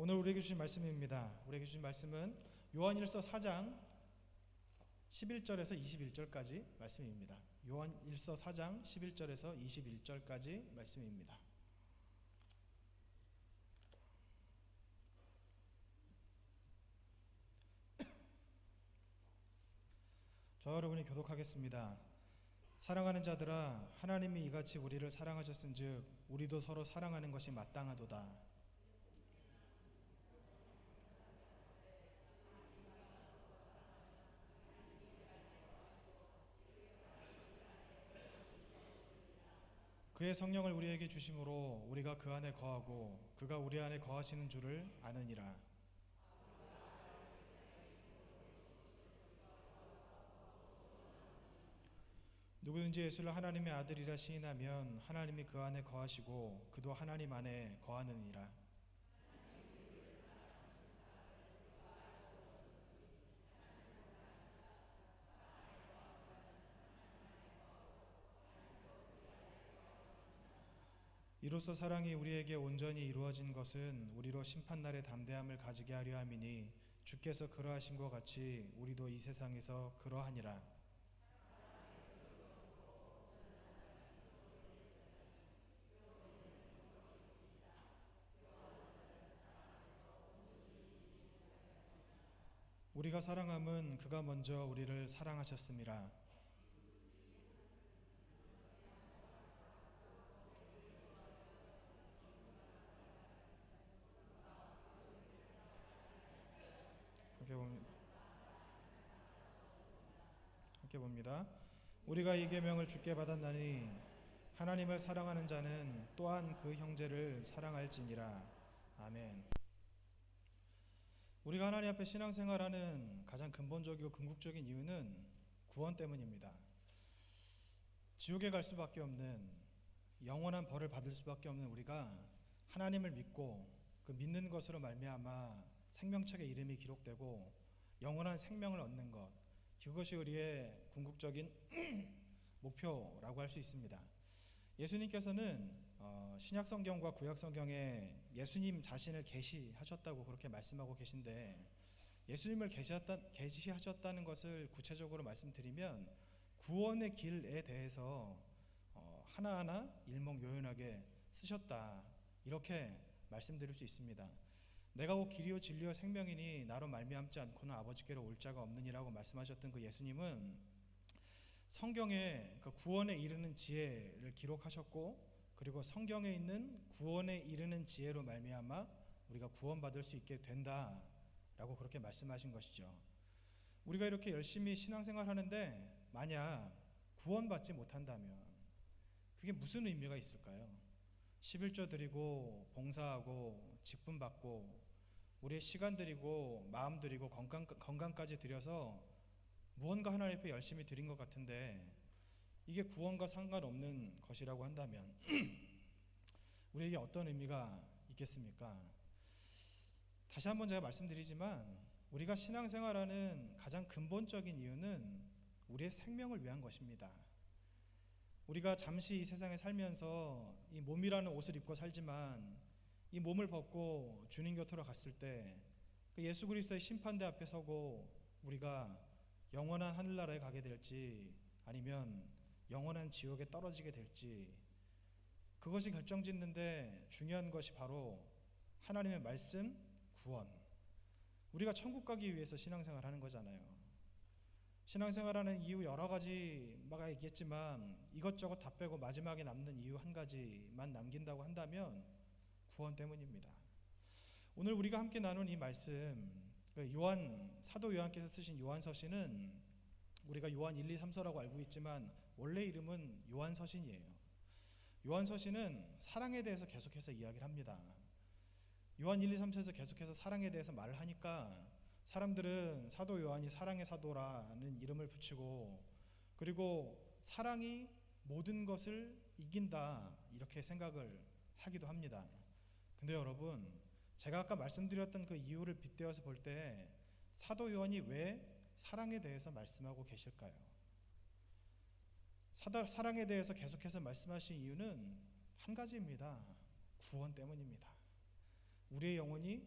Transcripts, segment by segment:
오늘 우리에게 주신 말씀입니다. 우리에게 주신 말씀은 요한일서 4장 11절에서 21절까지 말씀입니다. 요한일서 4장 11절에서 21절까지 말씀입니다. 저와 여러분이 교독하겠습니다. 사랑하는 자들아, 하나님이 이같이 우리를 사랑하셨은즉 우리도 서로 사랑하는 것이 마땅하도다. 그의 성령을 우리에게 주심으로 우리가 그 안에 거하고 그가 우리 안에 거하시는 줄을 아느니라. 누구든지 예수를 하나님의 아들이라 시인하면 하나님이 그 안에 거하시고 그도 하나님 안에 거하느니라. 이로써 사랑이 우리에게 온전히 이루어진 것은 우리로 심판날의 담대함을 가지게 하려 함이니 주께서 그러하심과 같이 우리도 이 세상에서 그러하니라. 우리가 사랑함은 그가 먼저 우리를 사랑하셨음이라. 함께 봅니다. 우리가 이 계명을 주께 받았나니 하나님을 사랑하는 자는 또한 그 형제를 사랑할지니라. 아멘. 우리가 하나님 앞에 신앙생활하는 가장 근본적이고 궁극적인 이유는 구원 때문입니다. 지옥에 갈 수밖에 없는, 영원한 벌을 받을 수밖에 없는 우리가 하나님을 믿고 그 믿는 것으로 말미암아 생명책에 이름이 기록되고 영원한 생명을 얻는 것, 그것이 우리의 궁극적인 목표라고 할 수 있습니다. 예수님께서는 신약성경과 구약성경에 예수님 자신을 계시하셨다고 그렇게 말씀하고 계신데, 예수님을 계시하셨다는 것을 구체적으로 말씀드리면 구원의 길에 대해서 하나하나 일목요연하게 쓰셨다, 이렇게 말씀드릴 수 있습니다. 내가 곧 길이요 진리요 생명이니 나로 말미암지 않고는 아버지께로 올 자가 없느니라고 말씀하셨던 그 예수님은 성경에 그 구원에 이르는 지혜를 기록하셨고, 그리고 성경에 있는 구원에 이르는 지혜로 말미암아 우리가 구원받을 수 있게 된다라고 그렇게 말씀하신 것이죠. 우리가 이렇게 열심히 신앙생활 하는데 만약 구원받지 못한다면 그게 무슨 의미가 있을까요? 11조 드리고 봉사하고 직분 받고 우리의 시간 드리고 마음 드리고 건강까지 드려서 무언가 하나님 앞에 열심히 드린 것 같은데 이게 구원과 상관없는 것이라고 한다면 우리에게 어떤 의미가 있겠습니까? 다시 한번 제가 말씀드리지만 우리가 신앙생활하는 가장 근본적인 이유는 우리의 생명을 위한 것입니다. 우리가 잠시 이 세상에 살면서 이 몸이라는 옷을 입고 살지만 이 몸을 벗고 주님 곁으로 갔을 때 그 예수 그리스도의 심판대 앞에 서고 우리가 영원한 하늘나라에 가게 될지 아니면 영원한 지옥에 떨어지게 될지, 그것이 결정짓는데 중요한 것이 바로 하나님의 말씀, 구원. 우리가 천국 가기 위해서 신앙생활 하는 거잖아요. 신앙생활하는 이유 여러 가지가 있겠지만 이것저것 다 빼고 마지막에 남는 이유 한 가지만 남긴다고 한다면 구원 때문입니다. 오늘 우리가 함께 나눈 이 말씀, 사도 요한께서 쓰신 요한서신은 우리가 요한 1, 2, 3서라고 알고 있지만 원래 이름은 요한서신이에요. 요한서신은 사랑에 대해서 계속해서 이야기를 합니다. 요한 1, 2, 3서에서 계속해서 사랑에 대해서 말을 하니까 사람들은 사도 요한이 사랑의 사도라는 이름을 붙이고, 그리고 사랑이 모든 것을 이긴다 이렇게 생각을 하기도 합니다. 근데 여러분, 제가 아까 말씀드렸던 그 이유를 빗대어서 볼 때 사도 요한이 왜 사랑에 대해서 말씀하고 계실까요? 사랑에 대해서 계속해서 말씀하신 이유는 한 가지입니다. 구원 때문입니다. 우리의 영혼이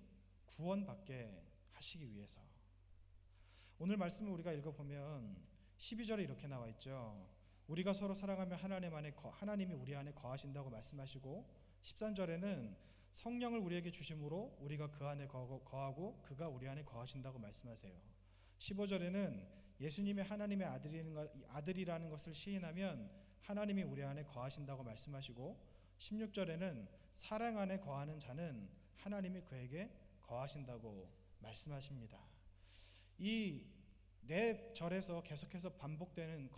구원받게 하시기 위해서. 오늘 말씀을 우리가 읽어보면 12절에 이렇게 나와 있죠. 우리가 서로 사랑하면 하나님이 우리 안에 거하신다고 말씀하시고, 13절에는 성령을 우리에게 주심으로 우리가 그 안에 거하고 그가 우리 안에 거하신다고 말씀하세요. 15절에는 예수님이 하나님의 아들이라는 것을 시인하면 하나님이 우리 안에 거하신다고 말씀하시고, 16절에는 사랑 안에 거하는 자는 하나님이 그에게 거하신다고 말씀하십니다. 이 네 절에서 계속해서 반복되는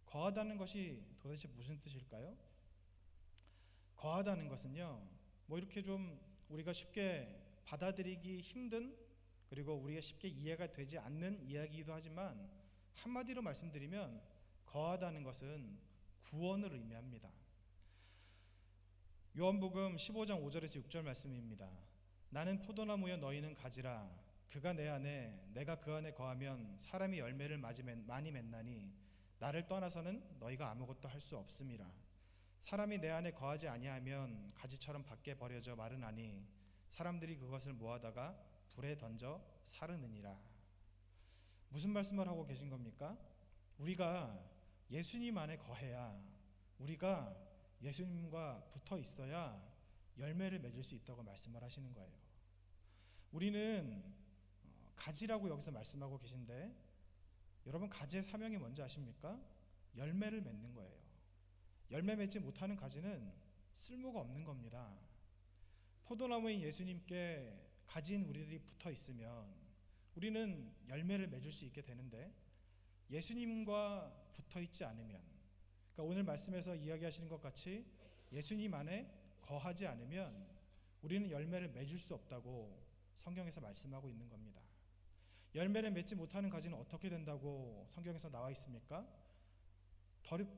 거하다는 것이 도대체 무슨 뜻일까요? 거하다는 것은요, 이렇게 좀 우리가 쉽게 받아들이기 힘든, 그리고 우리가 쉽게 이해가 되지 않는 이야기이기도 하지만, 한마디로 말씀드리면 거하다는 것은 구원을 의미합니다. 요한복음 15장 5절에서 6절 말씀입니다. 나는 포도나무여 너희는 가지라. 그가 내 안에 내가 그 안에 거하면 사람이 열매를 많이 맺나니 나를 떠나서는 너희가 아무것도 할 수 없음이라. 사람이 내 안에 거하지 아니하면 가지처럼 밖에 버려져 마르나니 사람들이 그것을 모아다가 불에 던져 사르느니라. 무슨 말씀을 하고 계신 겁니까? 우리가 예수님 안에 거해야, 우리가 예수님과 붙어 있어야 열매를 맺을 수 있다고 말씀을 하시는 거예요. 우리는 가지라고 여기서 말씀하고 계신데, 여러분 가지의 사명이 뭔지 아십니까? 열매를 맺는 거예요. 열매 맺지 못하는 가지는 쓸모가 없는 겁니다. 포도나무인 예수님께 가지인 우리들이 붙어 있으면 우리는 열매를 맺을 수 있게 되는데, 예수님과 붙어 있지 않으면, 그러니까 오늘 말씀에서 이야기하시는 것 같이 예수님 안에 거하지 않으면 우리는 열매를 맺을 수 없다고 성경에서 말씀하고 있는 겁니다. 열매를 맺지 못하는 가지는 어떻게 된다고 성경에서 나와 있습니까?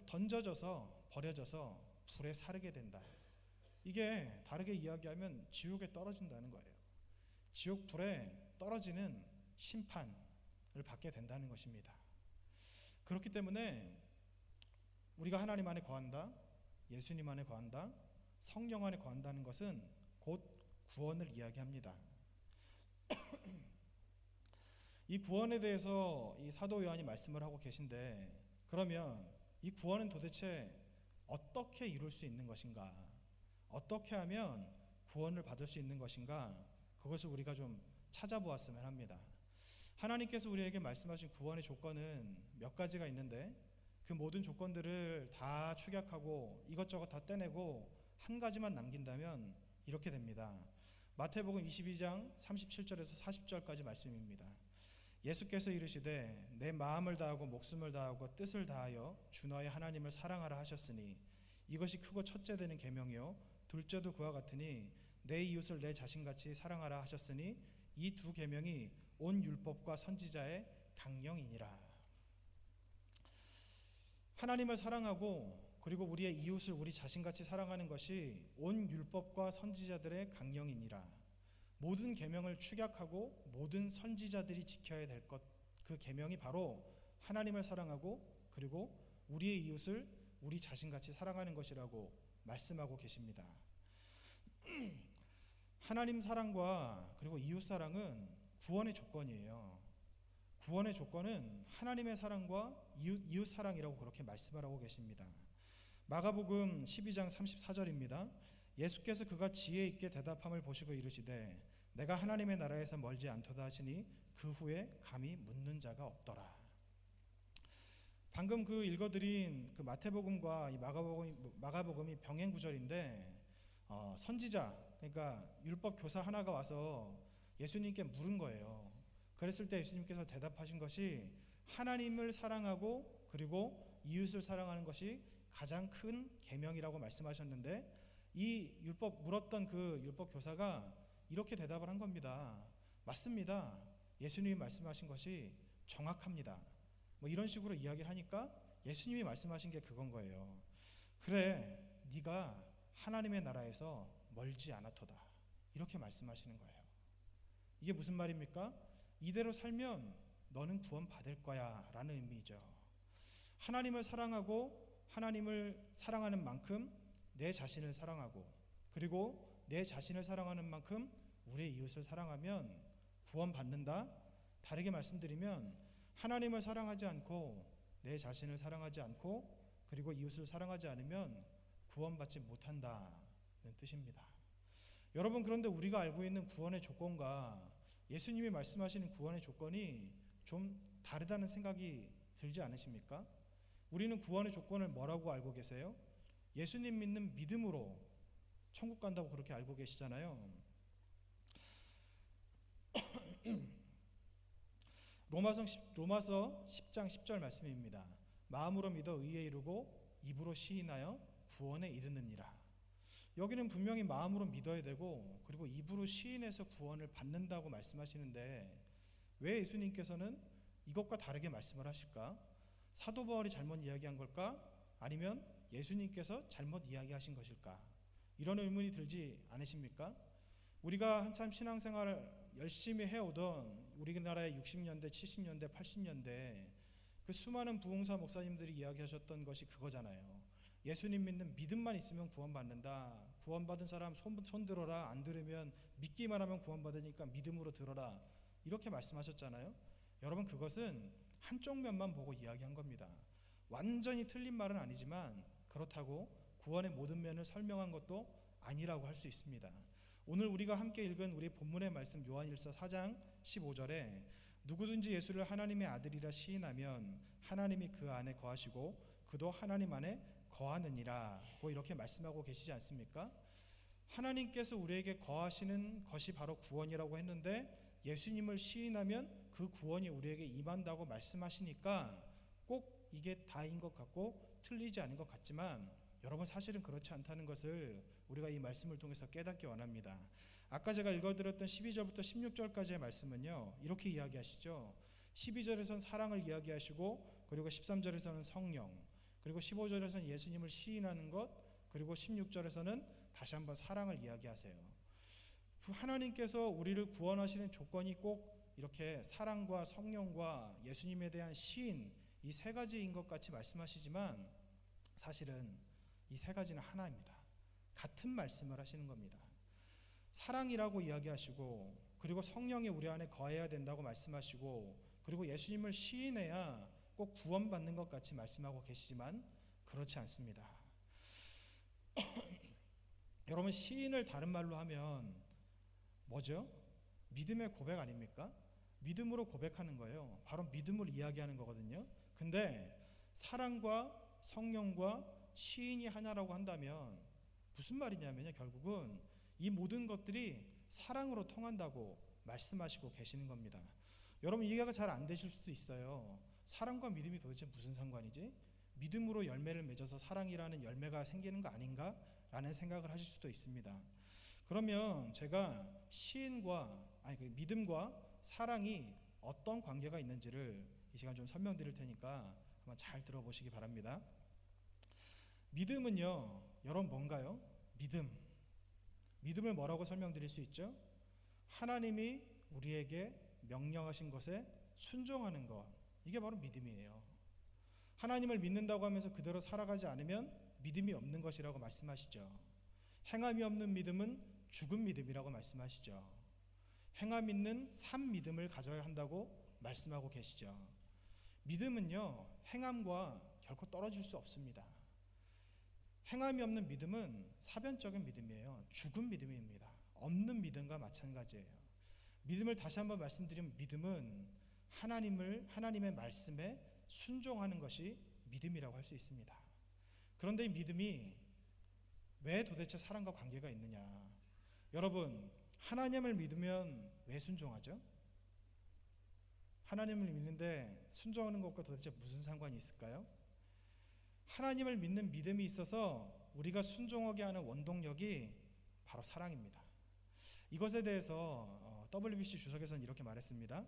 던져져서 버려져서 불에 사르게 된다. 이게 다르게 이야기하면 지옥에 떨어진다는 거예요. 지옥 불에 떨어지는 심판을 받게 된다는 것입니다. 그렇기 때문에 우리가 하나님 안에 거한다, 예수님 안에 거한다, 성령 안에 거한다는 것은 곧 구원을 이야기합니다. 이 구원에 대해서 이 사도 요한이 말씀을 하고 계신데, 그러면 이 구원은 도대체 어떻게 이룰 수 있는 것인가? 어떻게 하면 구원을 받을 수 있는 것인가? 그것을 우리가 좀 찾아보았으면 합니다. 하나님께서 우리에게 말씀하신 구원의 조건은 몇 가지가 있는데, 그 모든 조건들을 다 축약하고 이것저것 다 떼내고 한 가지만 남긴다면 이렇게 됩니다. 마태복음 22장 37절에서 40절까지 말씀입니다. 예수께서 이르시되 내 마음을 다하고 목숨을 다하고 뜻을 다하여 주 너의 하나님을 사랑하라 하셨으니 이것이 크고 첫째 되는 계명이요 둘째도 그와 같으니 내 이웃을 내 자신같이 사랑하라 하셨으니 이 두 계명이 온 율법과 선지자의 강령이니라. 하나님을 사랑하고 그리고 우리의 이웃을 우리 자신같이 사랑하는 것이 온 율법과 선지자들의 강령이니라. 모든 계명을 축약하고 모든 선지자들이 지켜야 될 것, 그 계명이 바로 하나님을 사랑하고 그리고 우리의 이웃을 우리 자신같이 사랑하는 것이라고 말씀하고 계십니다. 하나님 사랑과 그리고 이웃 사랑은 구원의 조건이에요. 구원의 조건은 하나님의 사랑과 이웃 사랑이라고 그렇게 말씀을 하고 계십니다. 마가복음 12장 34절입니다. 예수께서 그가 지혜 있게 대답함을 보시고 이르시되 내가 하나님의 나라에서 멀지 않도다 하시니 그 후에 감히 묻는 자가 없더라. 방금 그 읽어드린 그 마태복음과 이 마가복음이 병행 구절인데, 선지자, 그러니까 율법 교사 하나가 와서 예수님께 물은 거예요. 그랬을 때 예수님께서 대답하신 것이 하나님을 사랑하고 그리고 이웃을 사랑하는 것이 가장 큰 계명이라고 말씀하셨는데, 이 물었던 그 율법 교사가 이렇게 대답을 한 겁니다. 맞습니다. 예수님이 말씀하신 것이 정확합니다. 이런 식으로 이야기를 하니까 예수님이 말씀하신 게 그건 거예요. 그래, 네가 하나님의 나라에서 멀지 않았도다. 이렇게 말씀하시는 거예요. 이게 무슨 말입니까? 이대로 살면 너는 구원 받을 거야 라는 의미죠. 하나님을 사랑하고 하나님을 사랑하는 만큼 내 자신을 사랑하고 그리고 내 자신을 사랑하는 만큼 우리의 이웃을 사랑하면 구원받는다? 다르게 말씀드리면 하나님을 사랑하지 않고 내 자신을 사랑하지 않고 그리고 이웃을 사랑하지 않으면 구원받지 못한다는 뜻입니다. 여러분, 그런데 우리가 알고 있는 구원의 조건과 예수님이 말씀하시는 구원의 조건이 좀 다르다는 생각이 들지 않으십니까? 우리는 구원의 조건을 뭐라고 알고 계세요? 예수님 믿는 믿음으로 천국 간다고 그렇게 알고 계시잖아요. 로마서 10장 10절 말씀입니다. 마음으로 믿어 의에 이르고 입으로 시인하여 구원에 이르느니라. 여기는 분명히 마음으로 믿어야 되고 그리고 입으로 시인해서 구원을 받는다고 말씀하시는데 왜 예수님께서는 이것과 다르게 말씀을 하실까? 사도 바울이 잘못 이야기한 걸까? 아니면 예수님께서 잘못 이야기하신 것일까? 이런 의문이 들지 않으십니까? 우리가 한참 신앙생활을 열심히 해오던 우리나라의 60년대, 70년대, 80년대 그 수많은 부흥사 목사님들이 이야기하셨던 것이 그거잖아요. 예수님 믿는 믿음만 있으면 구원받는다. 구원받은 사람 손 들어라. 안 들으면 믿기만 하면 구원받으니까 믿음으로 들어라. 이렇게 말씀하셨잖아요. 여러분, 그것은 한쪽 면만 보고 이야기한 겁니다. 완전히 틀린 말은 아니지만 그렇다고 구원의 모든 면을 설명한 것도 아니라고 할 수 있습니다. 오늘 우리가 함께 읽은 우리 본문의 말씀 요한일서 4장 15절에 누구든지 예수를 하나님의 아들이라 시인하면 하나님이 그 안에 거하시고 그도 하나님 안에 거하느니라고 이렇게 말씀하고 계시지 않습니까? 하나님께서 우리에게 거하시는 것이 바로 구원이라고 했는데 예수님을 시인하면 그 구원이 우리에게 임한다고 말씀하시니까 꼭 이게 다인 것 같고 틀리지 않은 것 같지만 여러분, 사실은 그렇지 않다는 것을 우리가 이 말씀을 통해서 깨닫기 원합니다. 아까 제가 읽어드렸던 12절부터 16절까지의 말씀은요, 이렇게 이야기하시죠. 12절에서는 사랑을 이야기하시고 그리고 13절에서는 성령, 그리고 15절에서는 예수님을 시인하는 것, 그리고 16절에서는 다시 한번 사랑을 이야기하세요. 하나님께서 우리를 구원하시는 조건이 꼭 이렇게 사랑과 성령과 예수님에 대한 시인, 이 세 가지인 것 같이 말씀하시지만 사실은 이 세 가지는 하나입니다. 같은 말씀을 하시는 겁니다. 사랑이라고 이야기하시고 그리고 성령이 우리 안에 거해야 된다고 말씀하시고 그리고 예수님을 시인해야 꼭 구원받는 것 같이 말씀하고 계시지만 그렇지 않습니다. 여러분, 시인을 다른 말로 하면 뭐죠? 믿음의 고백 아닙니까? 믿음으로 고백하는 거예요. 바로 믿음을 이야기하는 거거든요. 근데 사랑과 성령과 시인이 하나라고 한다면 무슨 말이냐면요, 결국은 이 모든 것들이 사랑으로 통한다고 말씀하시고 계시는 겁니다. 여러분, 이해가 잘 안 되실 수도 있어요. 사랑과 믿음이 도대체 무슨 상관이지? 믿음으로 열매를 맺어서 사랑이라는 열매가 생기는 거 아닌가? 라는 생각을 하실 수도 있습니다. 그러면 제가 믿음과 사랑이 어떤 관계가 있는지를 이 시간 좀 설명드릴 테니까 한번 잘 들어보시기 바랍니다. 믿음은요, 여러분 뭔가요? 믿음을 뭐라고 설명드릴 수 있죠? 하나님이 우리에게 명령하신 것에 순종하는 것, 이게 바로 믿음이에요. 하나님을 믿는다고 하면서 그대로 살아가지 않으면 믿음이 없는 것이라고 말씀하시죠. 행함이 없는 믿음은 죽은 믿음이라고 말씀하시죠. 행함 있는 산 믿음을 가져야 한다고 말씀하고 계시죠. 믿음은요, 행함과 결코 떨어질 수 없습니다. 행함이 없는 믿음은 사변적인 믿음이에요. 죽은 믿음입니다. 없는 믿음과 마찬가지예요. 믿음을 다시 한번 말씀드리면 믿음은 하나님의 말씀에 순종하는 것이 믿음이라고 할 수 있습니다. 그런데 이 믿음이 왜 도대체 사랑과 관계가 있느냐? 여러분, 하나님을 믿으면 왜 순종하죠? 하나님을 믿는데 순종하는 것과 도대체 무슨 상관이 있을까요? 하나님을 믿는 믿음이 있어서 우리가 순종하게 하는 원동력이 바로 사랑입니다. 이것에 대해서 WBC 주석에서는 이렇게 말했습니다.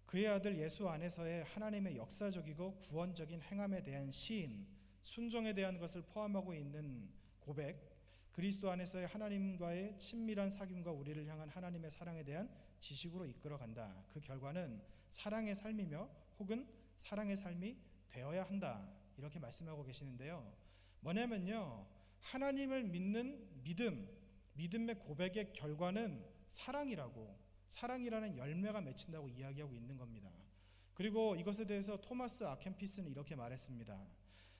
그의 아들 예수 안에서의 하나님의 역사적이고 구원적인 행함에 대한 시인, 순종에 대한 것을 포함하고 있는 고백, 그리스도 안에서의 하나님과의 친밀한 사귐과 우리를 향한 하나님의 사랑에 대한 지식으로 이끌어간다. 그 결과는 사랑의 삶이며 혹은 사랑의 삶이 되어야 한다. 이렇게 말씀하고 계시는데요. 뭐냐면요, 하나님을 믿는 믿음의 고백의 결과는 사랑이라는 열매가 맺힌다고 이야기하고 있는 겁니다. 그리고 이것에 대해서 토마스 아켄피스는 이렇게 말했습니다.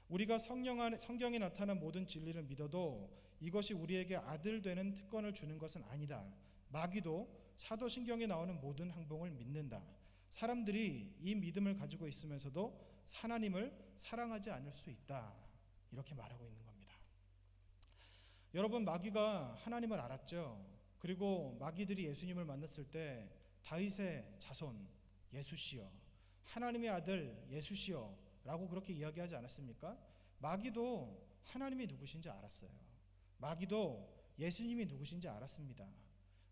우리가 성경에 나타난 모든 진리를 믿어도 이것이 우리에게 아들 되는 특권을 주는 것은 아니다. 마귀도 사도신경에 나오는 모든 항봉을 믿는다. 사람들이 이 믿음을 가지고 있으면서도 하나님을 사랑하지 않을 수 있다. 이렇게 말하고 있는 겁니다. 여러분, 마귀가 하나님을 알았죠. 그리고 마귀들이 예수님을 만났을 때 다윗의 자손 예수시여, 하나님의 아들 예수시여 라고 그렇게 이야기하지 않았습니까? 마귀도 하나님이 누구신지 알았어요. 마귀도 예수님이 누구신지 알았습니다.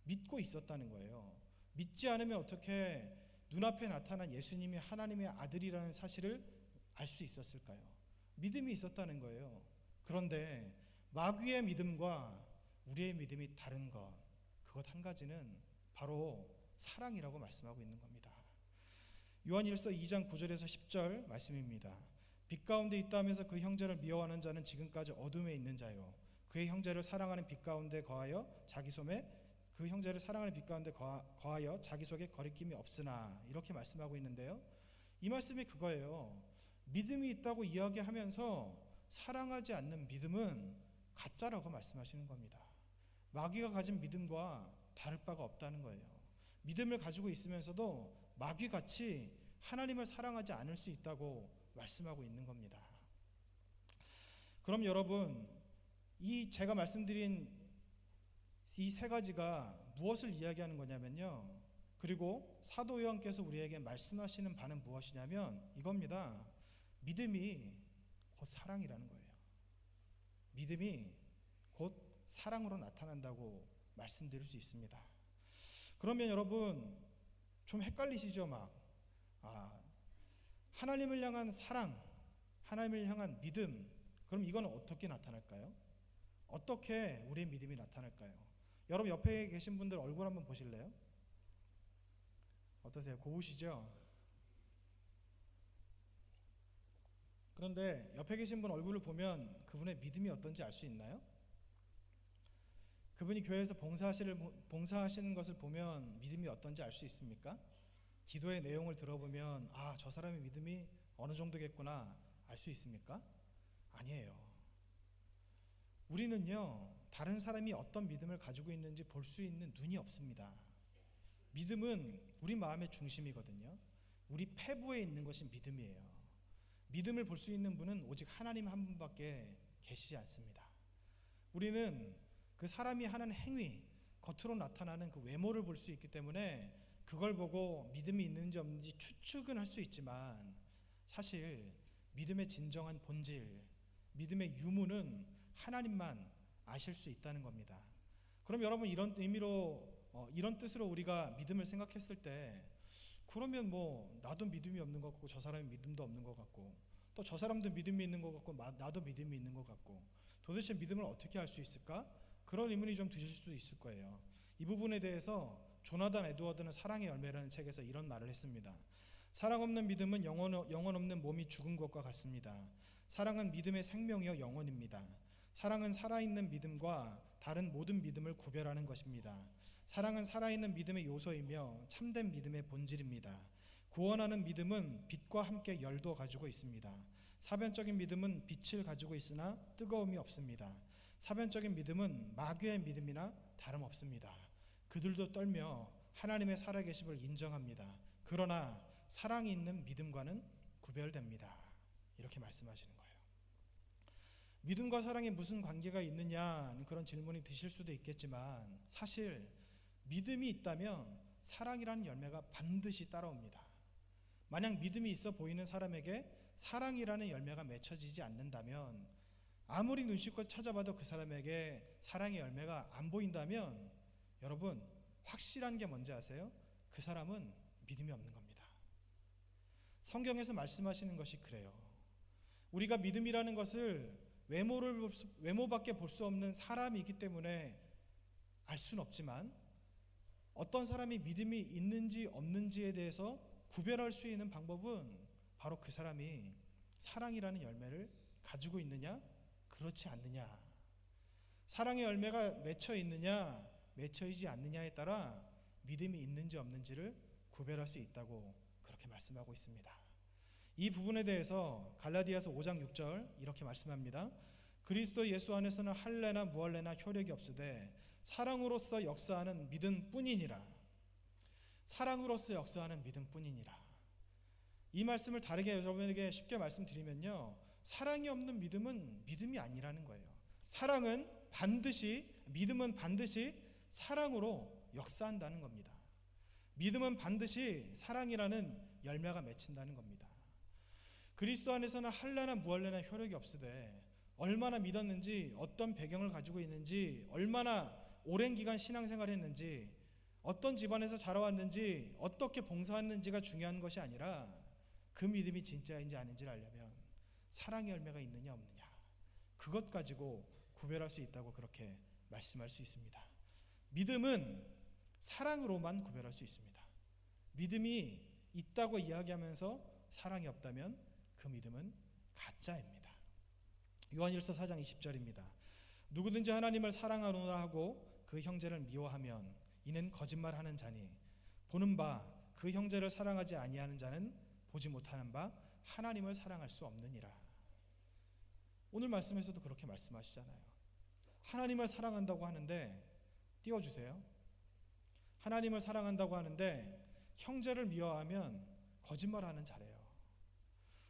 믿고 있었다는 거예요. 믿지 않으면 어떻게 눈앞에 나타난 예수님이 하나님의 아들이라는 사실을 알 수 있었을까요? 믿음이 있었다는 거예요. 그런데 마귀의 믿음과 우리의 믿음이 다른 것, 그것 한 가지는 바로 사랑이라고 말씀하고 있는 겁니다. 요한일서 2장 9절에서 10절 말씀입니다. 빛 가운데 있다 하면서 그 형제를 미워하는 자는 지금까지 어둠에 있는 자요, 그의 형제를 사랑하는 빛 가운데 거하여 자기 속에 거리낌이 없으나, 이렇게 말씀하고 있는데요. 이 말씀이 그거예요. 믿음이 있다고 이야기하면서 사랑하지 않는 믿음은 가짜라고 말씀하시는 겁니다. 마귀가 가진 믿음과 다를 바가 없다는 거예요. 믿음을 가지고 있으면서도 마귀같이 하나님을 사랑하지 않을 수 있다고 말씀하고 있는 겁니다. 그럼 여러분, 이 제가 말씀드린 이 세 가지가 무엇을 이야기하는 거냐면요, 그리고 사도 요한께서 우리에게 말씀하시는 바는 무엇이냐면 이겁니다. 믿음이 곧 사랑이라는 거예요. 믿음이 곧 사랑으로 나타난다고 말씀드릴 수 있습니다. 그러면 여러분, 좀 헷갈리시죠? 하나님을 향한 사랑, 하나님을 향한 믿음, 그럼 이건 어떻게 나타날까요? 어떻게 우리의 믿음이 나타날까요? 여러분, 옆에 계신 분들 얼굴 한번 보실래요? 어떠세요? 고우시죠? 그런데 옆에 계신 분 얼굴을 보면 그분의 믿음이 어떤지 알 수 있나요? 그분이 교회에서 봉사하시는 것을 보면 믿음이 어떤지 알 수 있습니까? 기도의 내용을 들어보면 저 사람의 믿음이 어느 정도겠구나 알 수 있습니까? 아니에요. 우리는요, 다른 사람이 어떤 믿음을 가지고 있는지 볼 수 있는 눈이 없습니다. 믿음은 우리 마음의 중심이거든요. 우리 폐부에 있는 것이 믿음이에요. 믿음을 볼 수 있는 분은 오직 하나님 한 분밖에 계시지 않습니다. 우리는 그 사람이 하는 행위, 겉으로 나타나는 그 외모를 볼 수 있기 때문에 그걸 보고 믿음이 있는지 없는지 추측은 할 수 있지만, 사실 믿음의 진정한 본질, 믿음의 유무는 하나님만 아실 수 있다는 겁니다. 그럼 여러분, 이런 의미로 이런 뜻으로 우리가 믿음을 생각했을 때, 그러면 나도 믿음이 없는 것 같고 저 사람이 믿음도 없는 것 같고 또 저 사람도 믿음이 있는 것 같고 나도 믿음이 있는 것 같고, 도대체 믿음을 어떻게 할 수 있을까? 그런 의문이 좀 드실 수도 있을 거예요. 이 부분에 대해서 조나단 에드워드는 사랑의 열매라는 책에서 이런 말을 했습니다. 사랑 없는 믿음은 영혼 없는 몸이 죽은 것과 같습니다. 사랑은 믿음의 생명이요 영혼입니다. 사랑은 살아있는 믿음과 다른 모든 믿음을 구별하는 것입니다. 사랑은 살아있는 믿음의 요소이며 참된 믿음의 본질입니다. 구원하는 믿음은 빛과 함께 열도 가지고 있습니다. 사변적인 믿음은 빛을 가지고 있으나 뜨거움이 없습니다. 사변적인 믿음은 마귀의 믿음이나 다름없습니다. 그들도 떨며 하나님의 살아계심을 인정합니다. 그러나 사랑이 있는 믿음과는 구별됩니다. 이렇게 말씀하시는 거예요. 믿음과 사랑이 무슨 관계가 있느냐, 그런 질문이 드실 수도 있겠지만, 사실 믿음이 있다면 사랑이라는 열매가 반드시 따라옵니다. 만약 믿음이 있어 보이는 사람에게 사랑이라는 열매가 맺혀지지 않는다면, 아무리 눈치껏 찾아봐도 그 사람에게 사랑의 열매가 안 보인다면, 여러분, 확실한 게 뭔지 아세요? 그 사람은 믿음이 없는 겁니다. 성경에서 말씀하시는 것이 그래요. 우리가 믿음이라는 것을 외모밖에 볼 수 없는 사람이기 때문에 알 수는 없지만, 어떤 사람이 믿음이 있는지 없는지에 대해서 구별할 수 있는 방법은 바로 그 사람이 사랑이라는 열매를 가지고 있느냐, 그렇지 않느냐, 사랑의 열매가 맺혀 있느냐, 맺혀 있지 않느냐에 따라 믿음이 있는지 없는지를 구별할 수 있다고 그렇게 말씀하고 있습니다. 이 부분에 대해서 갈라디아서 5장 6절 이렇게 말씀합니다. 그리스도 예수 안에서는 할례나 무할례나 효력이 없으되 사랑으로서 역사하는 믿음뿐이니라. 사랑으로서 역사하는 믿음뿐이니라. 이 말씀을 다르게 여러분에게 쉽게 말씀드리면요, 사랑이 없는 믿음은 믿음이 아니라는 거예요. 믿음은 반드시 사랑으로 역사한다는 겁니다. 믿음은 반드시 사랑이라는 열매가 맺힌다는 겁니다. 그리스도 안에서는 할례나 무할례나 효력이 없으되 얼마나 믿었는지, 어떤 배경을 가지고 있는지, 얼마나 오랜 기간 신앙생활을 했는지, 어떤 집안에서 자라왔는지, 어떻게 봉사했는지가 중요한 것이 아니라 그 믿음이 진짜인지 아닌지를 알려면 사랑의 열매가 있느냐 없느냐, 그것 가지고 구별할 수 있다고 그렇게 말씀할 수 있습니다. 믿음은 사랑으로만 구별할 수 있습니다. 믿음이 있다고 이야기하면서 사랑이 없다면 그 믿음은 가짜입니다. 요한일서 4장 20절입니다. 누구든지 하나님을 사랑하노라 하고 그 형제를 미워하면 이는 거짓말하는 자니 보는 바 그 형제를 사랑하지 아니하는 자는 보지 못하는 바 하나님을 사랑할 수 없느니라. 오늘 말씀에서도 그렇게 말씀하시잖아요. 하나님을 사랑한다고 하는데 띄워주세요. 하나님을 사랑한다고 하는데 형제를 미워하면 거짓말하는 자래요.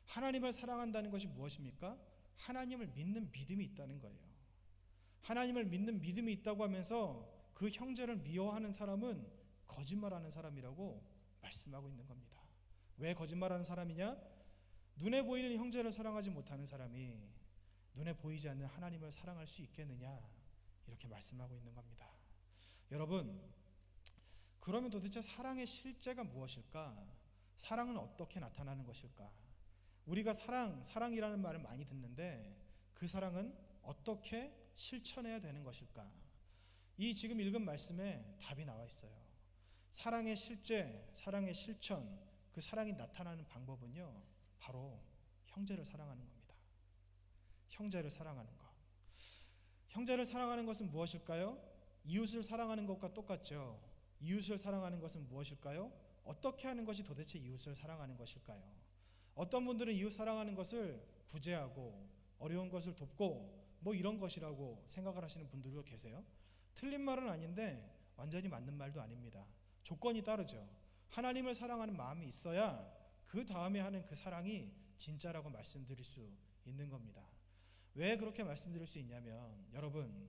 하나님을 사랑한다는 것이 무엇입니까? 하나님을 믿는 믿음이 있다는 거예요. 하나님을 믿는 믿음이 있다고 하면서 그 형제를 미워하는 사람은 거짓말하는 사람이라고 말씀하고 있는 겁니다. 왜 거짓말하는 사람이냐? 눈에 보이는 형제를 사랑하지 못하는 사람이 눈에 보이지 않는 하나님을 사랑할 수 있겠느냐, 이렇게 말씀하고 있는 겁니다. 여러분, 그러면 도대체 사랑의 실제가 무엇일까? 사랑은 어떻게 나타나는 것일까? 우리가 사랑이라는 말을 많이 듣는데 그 사랑은 어떻게 실천해야 되는 것일까? 이 지금 읽은 말씀에 답이 나와 있어요. 사랑의 실제, 사랑의 실천, 그 사랑이 나타나는 방법은요, 바로 형제를 사랑하는 겁니다. 형제를 사랑하는 것. 형제를 사랑하는 것은 무엇일까요? 이웃을 사랑하는 것과 똑같죠. 이웃을 사랑하는 것은 무엇일까요? 어떻게 하는 것이 도대체 이웃을 사랑하는 것일까요? 어떤 분들은 이웃 사랑하는 것을 구제하고 어려운 것을 돕고 뭐 이런 것이라고 생각을 하시는 분들도 계세요. 틀린 말은 아닌데 완전히 맞는 말도 아닙니다. 조건이 따르죠. 하나님을 사랑하는 마음이 있어야 그 다음에 하는 그 사랑이 진짜라고 말씀드릴 수 있는 겁니다. 왜 그렇게 말씀드릴 수 있냐면, 여러분,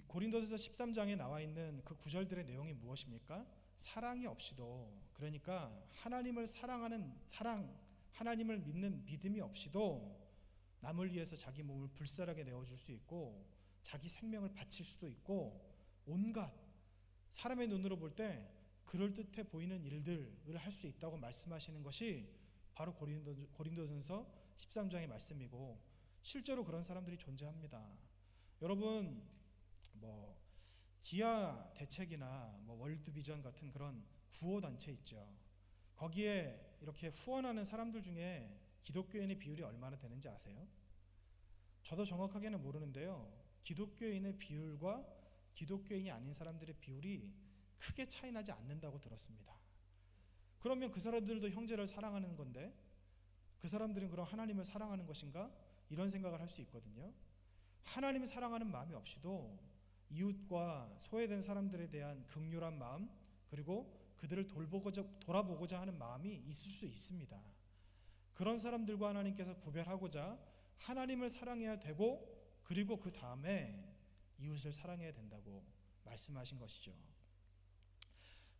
고린도전서 13장에 나와 있는 그 구절들의 내용이 무엇입니까? 사랑이 없이도, 그러니까 하나님을 사랑하는 사랑, 하나님을 믿는 믿음이 없이도 남을 위해서 자기 몸을 불살하게 내어줄 수 있고 자기 생명을 바칠 수도 있고 온갖 사람의 눈으로 볼 때 그럴듯해 보이는 일들을 할 수 있다고 말씀하시는 것이 바로 고린도전서 13장의 말씀이고, 실제로 그런 사람들이 존재합니다. 여러분, 뭐 기아 대책이나 뭐 월드비전 같은 그런 구호 단체 있죠. 거기에 이렇게 후원하는 사람들 중에 기독교인의 비율이 얼마나 되는지 아세요? 저도 정확하게는 모르는데요, 기독교인의 비율과 기독교인이 아닌 사람들의 비율이 크게 차이 나지 않는다고 들었습니다. 그러면 그 사람들도 형제를 사랑하는 건데 그 사람들은 그럼 하나님을 사랑하는 것인가? 이런 생각을 할 수 있거든요. 하나님을 사랑하는 마음이 없이도 이웃과 소외된 사람들에 대한 긍휼한 마음, 그리고 그들을 돌아보고자 하는 마음이 있을 수 있습니다. 그런 사람들과 하나님께서 구별하고자 하나님을 사랑해야 되고, 그리고 그 다음에 이웃을 사랑해야 된다고 말씀하신 것이죠.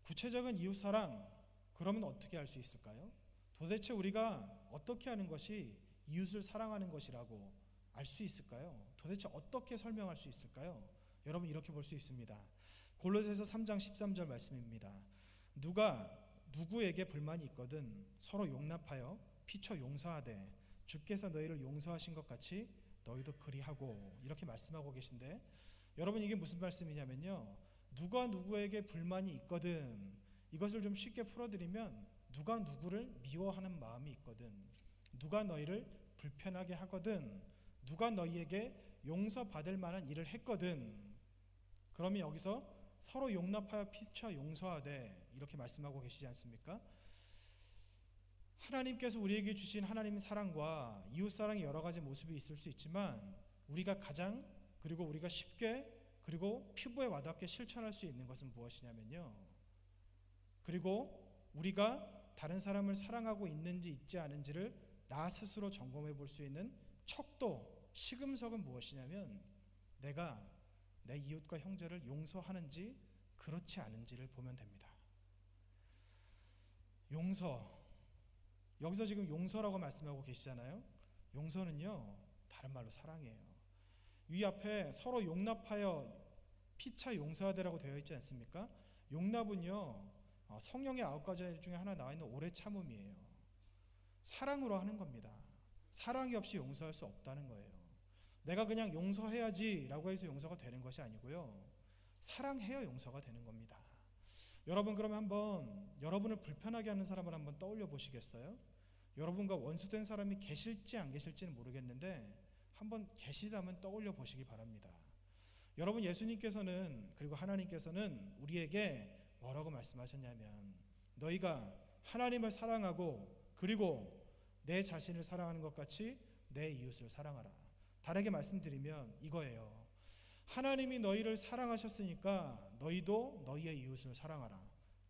구체적인 이웃 사랑, 그러면 어떻게 할 수 있을까요? 도대체 우리가 어떻게 하는 것이 이웃을 사랑하는 것이라고 알 수 있을까요? 도대체 어떻게 설명할 수 있을까요? 여러분, 이렇게 볼 수 있습니다. 골로새서 3장 13절 말씀입니다. 누가 누구에게 불만이 있거든 서로 용납하여 피처 용서하되 주께서 너희를 용서하신 것 같이 너희도 그리하고, 이렇게 말씀하고 계신데, 여러분, 이게 무슨 말씀이냐면요, 누가 누구에게 불만이 있거든, 이것을 좀 쉽게 풀어드리면 누가 누구를 미워하는 마음이 있거든, 누가 너희를 불편하게 하거든, 누가 너희에게 용서받을 만한 일을 했거든, 그러면 여기서 서로 용납하여 피차 용서하되 이렇게 말씀하고 계시지 않습니까? 하나님께서 우리에게 주신 하나님의 사랑과 이웃사랑의 여러 가지 모습이 있을 수 있지만 우리가 가장 그리고 우리가 쉽게 그리고 피부에 와닿게 실천할 수 있는 것은 무엇이냐면요. 그리고 우리가 다른 사람을 사랑하고 있는지 있지 않은지를 나 스스로 점검해 볼 수 있는 척도, 시금석은 무엇이냐면 내가 내 이웃과 형제를 용서하는지 그렇지 않은지를 보면 됩니다. 용서, 여기서 지금 용서라고 말씀하고 계시잖아요. 용서는요 다른 말로 사랑이에요. 위 앞에 서로 용납하여 피차 용서하되라고 되어 있지 않습니까? 용납은요 성령의 9가지 중에 하나 나와 있는 오래 참음이에요. 사랑으로 하는 겁니다. 사랑이 없이 용서할 수 없다는 거예요. 내가 그냥 용서해야지 라고 해서 용서가 되는 것이 아니고요, 사랑해야 용서가 되는 겁니다. 여러분, 그러면 한번 여러분을 불편하게 하는 사람을 한번 떠올려 보시겠어요? 여러분과 원수된 사람이 계실지 안 계실지는 모르겠는데 한번 계시다면 떠올려 보시기 바랍니다. 여러분, 예수님께서는 그리고 하나님께서는 우리에게 뭐라고 말씀하셨냐면 너희가 하나님을 사랑하고 그리고 내 자신을 사랑하는 것 같이 내 이웃을 사랑하라. 다르게 말씀드리면 이거예요. 하나님이 너희를 사랑하셨으니까 너희도 너희의 이웃을 사랑하라.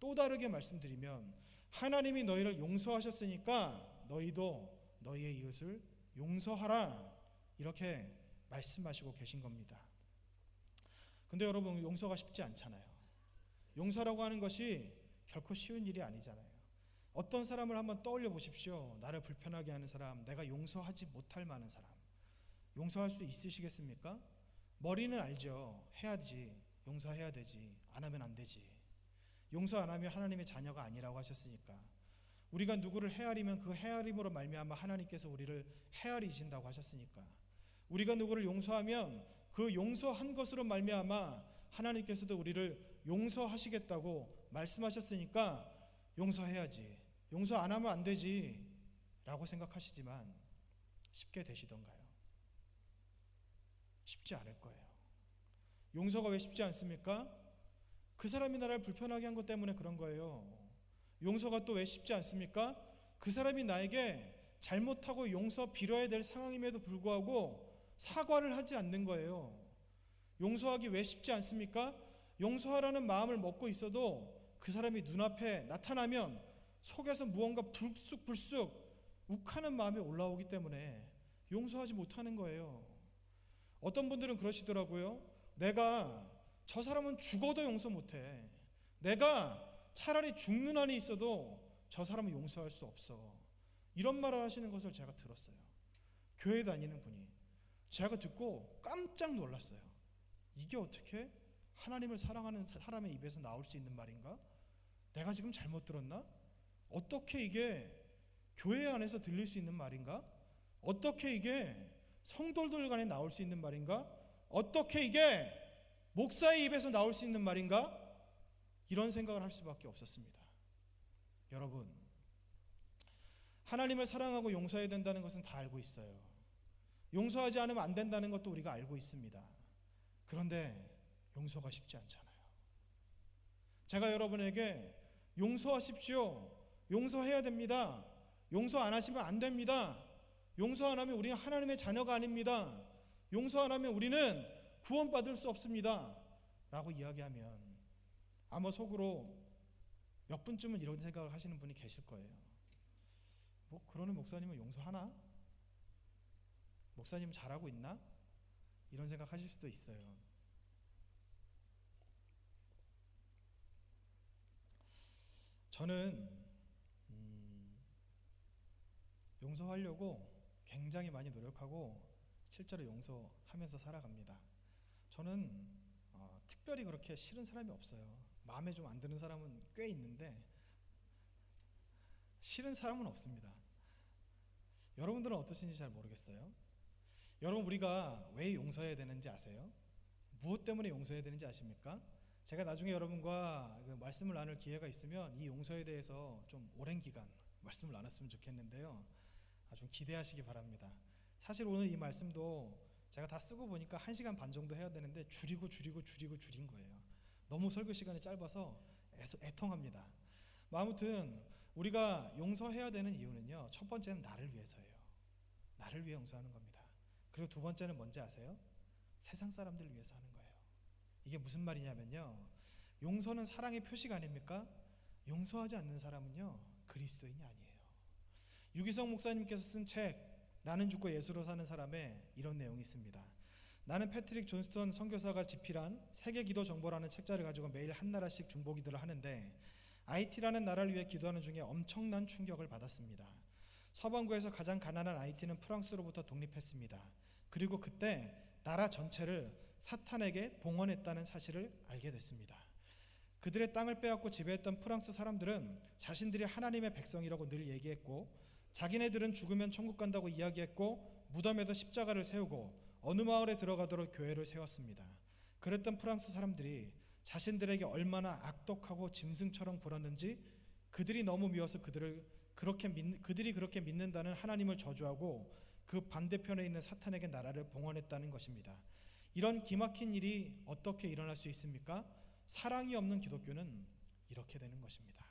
또 다르게 말씀드리면 하나님이 너희를 용서하셨으니까 너희도 너희의 이웃을 용서하라. 이렇게 말씀하시고 계신 겁니다. 근데 여러분, 용서가 쉽지 않잖아요. 용서라고 하는 것이 결코 쉬운 일이 아니잖아요. 어떤 사람을 한번 떠올려 보십시오. 나를 불편하게 하는 사람, 내가 용서하지 못할 만한 사람. 용서할 수 있으시겠습니까? 머리는 알죠. 해야지, 용서해야 되지, 안 하면 안 되지. 용서 안 하면 하나님의 자녀가 아니라고 하셨으니까. 우리가 누구를 헤아리면 그 헤아림으로 말미암아 하나님께서 우리를 헤아리신다고 하셨으니까. 우리가 누구를 용서하면 그 용서한 것으로 말미암아 하나님께서도 우리를 용서하시겠다고 말씀하셨으니까 용서해야지, 용서 안 하면 안 되지 라고 생각하시지만 쉽게 되시던가요? 쉽지 않을 거예요. 용서가 왜 쉽지 않습니까? 그 사람이 나를 불편하게 한 것 때문에 그런 거예요. 용서가 또 왜 쉽지 않습니까? 그 사람이 나에게 잘못하고 용서 빌어야 될 상황임에도 불구하고 사과를 하지 않는 거예요. 용서하기 왜 쉽지 않습니까? 용서하라는 마음을 먹고 있어도 그 사람이 눈앞에 나타나면 속에서 무언가 불쑥불쑥 욱하는 마음이 올라오기 때문에 용서하지 못하는 거예요. 어떤 분들은 그러시더라고요. 내가 저 사람은 죽어도 용서 못해. 내가 차라리 죽는 한이 있어도 저 사람은 용서할 수 없어. 이런 말을 하시는 것을 제가 들었어요. 교회 다니는 분이. 제가 듣고 깜짝 놀랐어요. 이게 어떻게 하나님을 사랑하는 사람의 입에서 나올 수 있는 말인가? 내가 지금 잘못 들었나? 어떻게 이게 교회 안에서 들릴 수 있는 말인가? 어떻게 이게 성도들 간에 나올 수 있는 말인가? 어떻게 이게 목사의 입에서 나올 수 있는 말인가? 이런 생각을 할 수밖에 없었습니다. 여러분, 하나님을 사랑하고 용서해야 된다는 것은 다 알고 있어요. 용서하지 않으면 안 된다는 것도 우리가 알고 있습니다. 그런데 용서가 쉽지 않잖아요. 제가 여러분에게 용서하십시오, 용서해야 됩니다, 용서 안 하시면 안 됩니다, 용서 안 하면 우리는 하나님의 자녀가 아닙니다, 용서 안 하면 우리는 구원받을 수 없습니다 라고 이야기하면 아마 속으로 몇 분쯤은 이런 생각을 하시는 분이 계실 거예요. 뭐 그러는 목사님은 용서하나? 목사님 잘하고 있나? 이런 생각 하실 수도 있어요. 저는 용서하려고 굉장히 많이 노력하고 실제로 용서하면서 살아갑니다. 저는 특별히 그렇게 싫은 사람이 없어요. 마음에 좀 안 드는 사람은 꽤 있는데 싫은 사람은 없습니다. 여러분들은 어떠신지 잘 모르겠어요. 여러분, 우리가 왜 용서해야 되는지 아세요? 무엇 때문에 용서해야 되는지 아십니까? 제가 나중에 여러분과 말씀을 나눌 기회가 있으면 이 용서에 대해서 좀 오랜 기간 말씀을 나눴으면 좋겠는데요. 좀 기대하시기 바랍니다. 사실 오늘 이 말씀도 제가 다 쓰고 보니까 1시간 반 정도 해야 되는데 줄인 거예요. 너무 설교 시간이 짧아서 애통합니다. 아무튼 우리가 용서해야 되는 이유는요, 첫 번째는 나를 위해서예요. 나를 위해 용서하는 겁니다. 그리고 두 번째는 뭔지 아세요? 세상 사람들을 위해서 하는 거예요. 이게 무슨 말이냐면요, 용서는 사랑의 표시가 아닙니까? 용서하지 않는 사람은요, 그리스도인이 아니에요. 유기성 목사님께서 쓴 책 나는 죽고 예수로 사는 사람에 이런 내용이 있습니다. 나는 패트릭 존스턴 선교사가 집필한 세계 기도 정보라는 책자를 가지고 매일 한 나라씩 중보 기도를 하는데, 아이티라는 나라를 위해 기도하는 중에 엄청난 충격을 받았습니다. 서방구에서 가장 가난한 아이티는 프랑스로부터 독립했습니다. 그리고 그때 나라 전체를 사탄에게 봉헌했다는 사실을 알게 됐습니다. 그들의 땅을 빼앗고 지배했던 프랑스 사람들은 자신들이 하나님의 백성이라고 늘 얘기했고, 자기네들은 죽으면 천국 간다고 이야기했고, 무덤에도 십자가를 세우고 어느 마을에 들어가도록 교회를 세웠습니다. 그랬던 프랑스 사람들이 자신들에게 얼마나 악독하고 짐승처럼 굴었는지 그들이 너무 미워서 그들이 그렇게 믿는다는 하나님을 저주하고 그 반대편에 있는 사탄에게 나라를 봉헌했다는 것입니다. 이런 기막힌 일이 어떻게 일어날 수 있습니까? 사랑이 없는 기독교는 이렇게 되는 것입니다.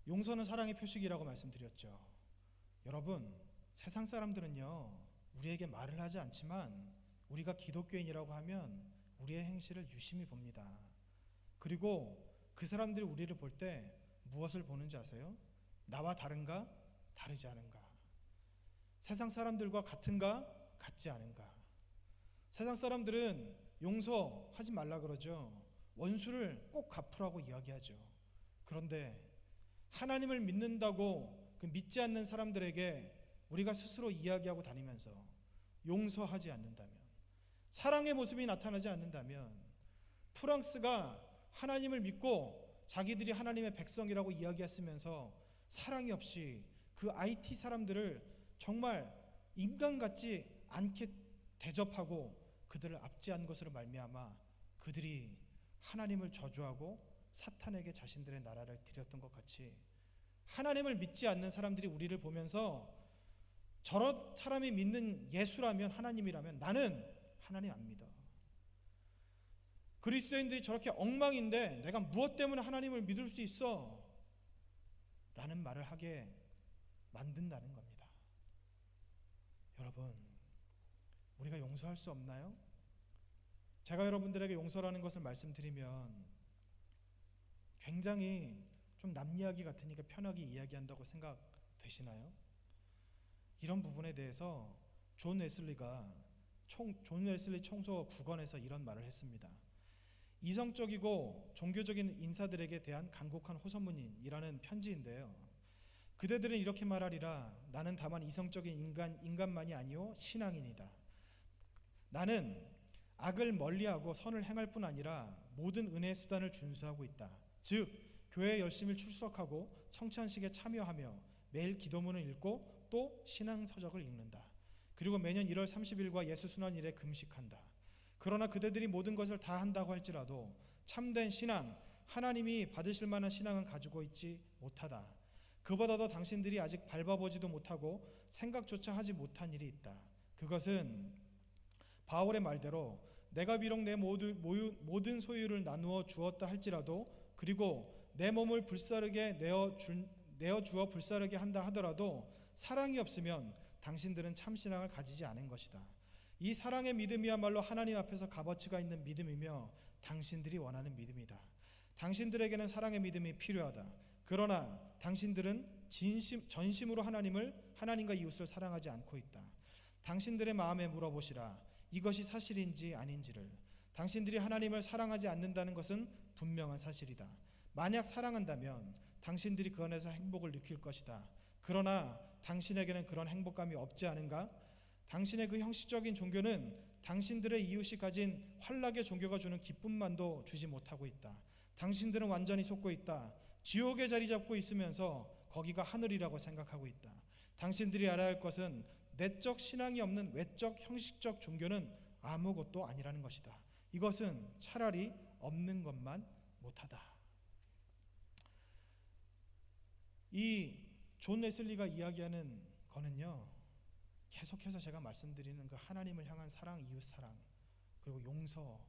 용서는 사랑의 표식이라고 말씀드렸죠. 여러분, 세상 사람들은요, 우리에게 말을 하지 않지만 우리가 기독교인이라고 하면 우리의 행실을 유심히 봅니다. 그리고 그 사람들이 우리를 볼 때 무엇을 보는지 아세요? 나와 다른가? 다르지 않은가? 세상 사람들과 같은가? 같지 않은가? 세상 사람들은 용서하지 말라 그러죠. 원수를 꼭 갚으라고 이야기하죠. 그런데 하나님을 믿는다고 그 믿지 않는 사람들에게 우리가 스스로 이야기하고 다니면서 용서하지 않는다면, 사랑의 모습이 나타나지 않는다면, 프랑스가 하나님을 믿고 자기들이 하나님의 백성이라고 이야기했으면서 사랑이 없이 그 IT 사람들을 정말 인간 같지 않게 대접하고 그들을 압제한 것으로 말미암아 그들이 하나님을 저주하고 사탄에게 자신들의 나라를 드렸던 것 같이, 하나님을 믿지 않는 사람들이 우리를 보면서 저런 사람이 믿는 예수라면, 하나님이라면 나는 하나님 안 믿어, 그리스도인들이 저렇게 엉망인데 내가 무엇 때문에 하나님을 믿을 수 있어? 라는 말을 하게 만든다는 겁니다. 여러분, 우리가 용서할 수 없나요? 제가 여러분들에게 용서라는 것을 말씀드리면 굉장히 좀 남 이야기 같으니까 편하게 이야기한다고 생각되시나요? 이런 부분에 대해서 존 웨슬리 청소 9권에서 이런 말을 했습니다. 이성적이고 종교적인 인사들에게 대한 간곡한 호소문이라는 편지인데요, 그대들은 이렇게 말하리라. 나는 다만 이성적인 인간만이 아니오 신앙인이다. 나는 악을 멀리하고 선을 행할 뿐 아니라 모든 은혜의 수단을 준수하고 있다. 즉 교회에 열심히 출석하고 성찬식에 참여하며 매일 기도문을 읽고 또 신앙서적을 읽는다. 그리고 매년 1월 30일과 예수순환일에 금식한다. 그러나 그대들이 모든 것을 다 한다고 할지라도 참된 신앙, 하나님이 받으실 만한 신앙은 가지고 있지 못하다. 그보다도 당신들이 아직 밟아보지도 못하고 생각조차 하지 못한 일이 있다. 그것은 바울의 말대로 내가 비록 내 모든 소유를 나누어 주었다 할지라도, 그리고 내 몸을 불사르게 내어 주어 불사르게 한다 하더라도 사랑이 없으면 당신들은 참신앙을 가지지 않은 것이다. 이 사랑의 믿음이야말로 하나님 앞에서 값어치가 있는 믿음이며 당신들이 원하는 믿음이다. 당신들에게는 사랑의 믿음이 필요하다. 그러나 당신들은 전심으로 하나님과 이웃을 사랑하지 않고 있다. 당신들의 마음에 물어보시라. 이것이 사실인지 아닌지를. 당신들이 하나님을 사랑하지 않는다는 것은 분명한 사실이다. 만약 사랑한다면 당신들이 그 안에서 행복을 느낄 것이다. 그러나 당신에게는 그런 행복감이 없지 않은가? 당신의 그 형식적인 종교는 당신들의 이웃이 가진 환락의 종교가 주는 기쁨만도 주지 못하고 있다. 당신들은 완전히 속고 있다. 지옥에 자리 잡고 있으면서 거기가 하늘이라고 생각하고 있다. 당신들이 알아야 할 것은 내적 신앙이 없는 외적 형식적 종교는 아무것도 아니라는 것이다. 이것은 차라리 없는 것만 못하다. 이 존 웨슬리가 이야기하는 거는요, 계속해서 제가 말씀드리는 그 하나님을 향한 사랑, 이웃 사랑, 그리고 용서,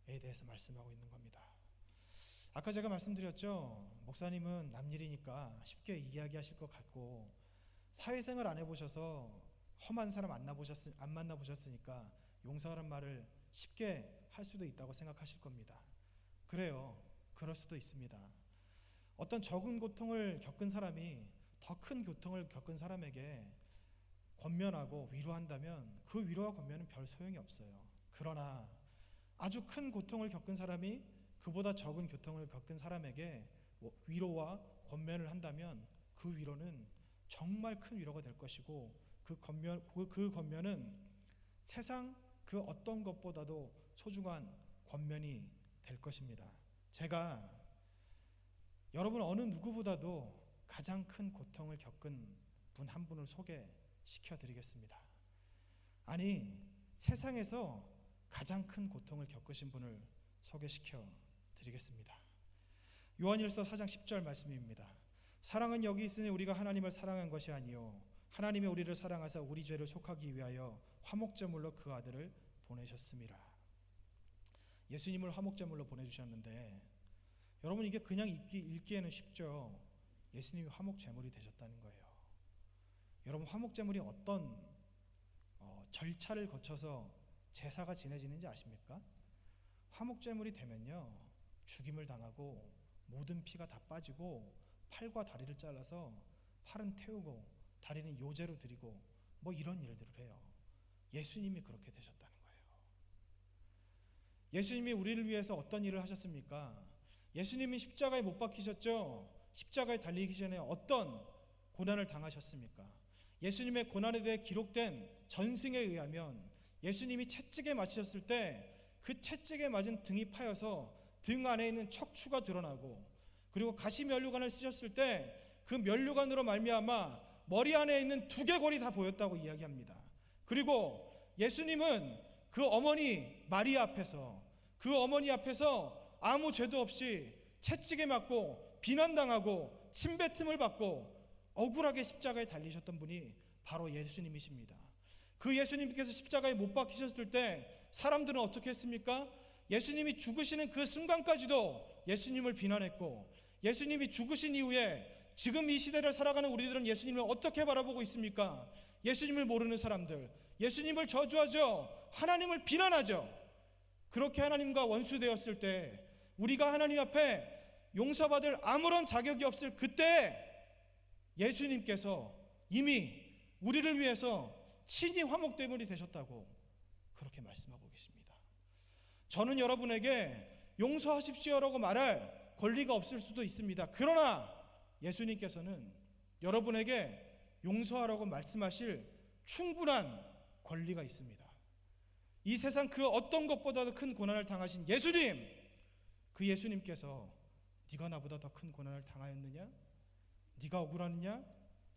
대해서 말씀하고 있는 겁니다. 아까 제가 말씀드렸죠. 목사님은 남일이니까 쉽게 이야기하실 것 같고 사회생활 안 해보셔서 험한 사람 안 만나보셨으니까 용서하란 말을 쉽게 할 수도 있다고 생각하실 겁니다. 그래요. 그럴 수도 있습니다. 어떤 적은 고통을 겪은 사람이 더 큰 고통을 겪은 사람에게 권면하고 위로한다면 그 위로와 권면은 별 소용이 없어요. 그러나 아주 큰 고통을 겪은 사람이 그보다 적은 고통을 겪은 사람에게 위로와 권면을 한다면 그 위로는 정말 큰 위로가 될 것이고 그 권면은 세상 그 어떤 것보다도 소중한 권면이 될 것입니다. 제가 여러분 어느 누구보다도 가장 큰 고통을 겪은 분 한 분을 소개시켜 드리겠습니다. 아니, 세상에서 가장 큰 고통을 겪으신 분을 소개시켜 드리겠습니다. 요한일서 4장 10절 말씀입니다. 사랑은 여기 있으니 우리가 하나님을 사랑한 것이 아니요 하나님이 우리를 사랑하사 우리 죄를 속하기 위하여 화목제물로 그 아들을 보내셨음이라. 예수님을 화목제물로 보내주셨는데 여러분 이게 그냥 읽기에는 쉽죠. 예수님이 화목제물이 되셨다는 거예요. 여러분 화목제물이 어떤 절차를 거쳐서 제사가 지내지는지 아십니까? 화목제물이 되면요 죽임을 당하고 모든 피가 다 빠지고 팔과 다리를 잘라서 팔은 태우고 다리는 요제로 드리고 뭐 이런 일들을 해요. 예수님이 그렇게 되셨다는 거예요. 예수님이 우리를 위해서 어떤 일을 하셨습니까? 예수님이 십자가에 못 박히셨죠. 십자가에 달리기 전에 어떤 고난을 당하셨습니까? 예수님의 고난에 대해 기록된 전승에 의하면 예수님이 채찍에 맞으셨을 때 그 채찍에 맞은 등이 파여서 등 안에 있는 척추가 드러나고 그리고 가시면류관을 쓰셨을 때 그 면류관으로 말미암아 머리 안에 있는 두개골이 다 보였다고 이야기합니다. 그리고 예수님은 그 어머니 마리아 앞에서 그 어머니 앞에서 아무 죄도 없이 채찍에 맞고 비난당하고 침뱉음을 받고 억울하게 십자가에 달리셨던 분이 바로 예수님이십니다. 그 예수님께서 십자가에 못 박히셨을 때 사람들은 어떻게 했습니까? 예수님이 죽으시는 그 순간까지도 예수님을 비난했고 예수님이 죽으신 이후에 지금 이 시대를 살아가는 우리들은 예수님을 어떻게 바라보고 있습니까? 예수님을 모르는 사람들, 예수님을 저주하죠. 하나님을 비난하죠. 그렇게 하나님과 원수되었을 때 우리가 하나님 앞에 용서받을 아무런 자격이 없을 그때 예수님께서 이미 우리를 위해서 친히 화목제물이 되셨다고 그렇게 말씀하고 계십니다. 저는 여러분에게 용서하십시오라고 말할 권리가 없을 수도 있습니다. 그러나 예수님께서는 여러분에게 용서하라고 말씀하실 충분한 권리가 있습니다. 이 세상 그 어떤 것보다도 큰 고난을 당하신 예수님, 그 예수님께서 네가 나보다 더 큰 고난을 당하였느냐? 네가 억울하느냐?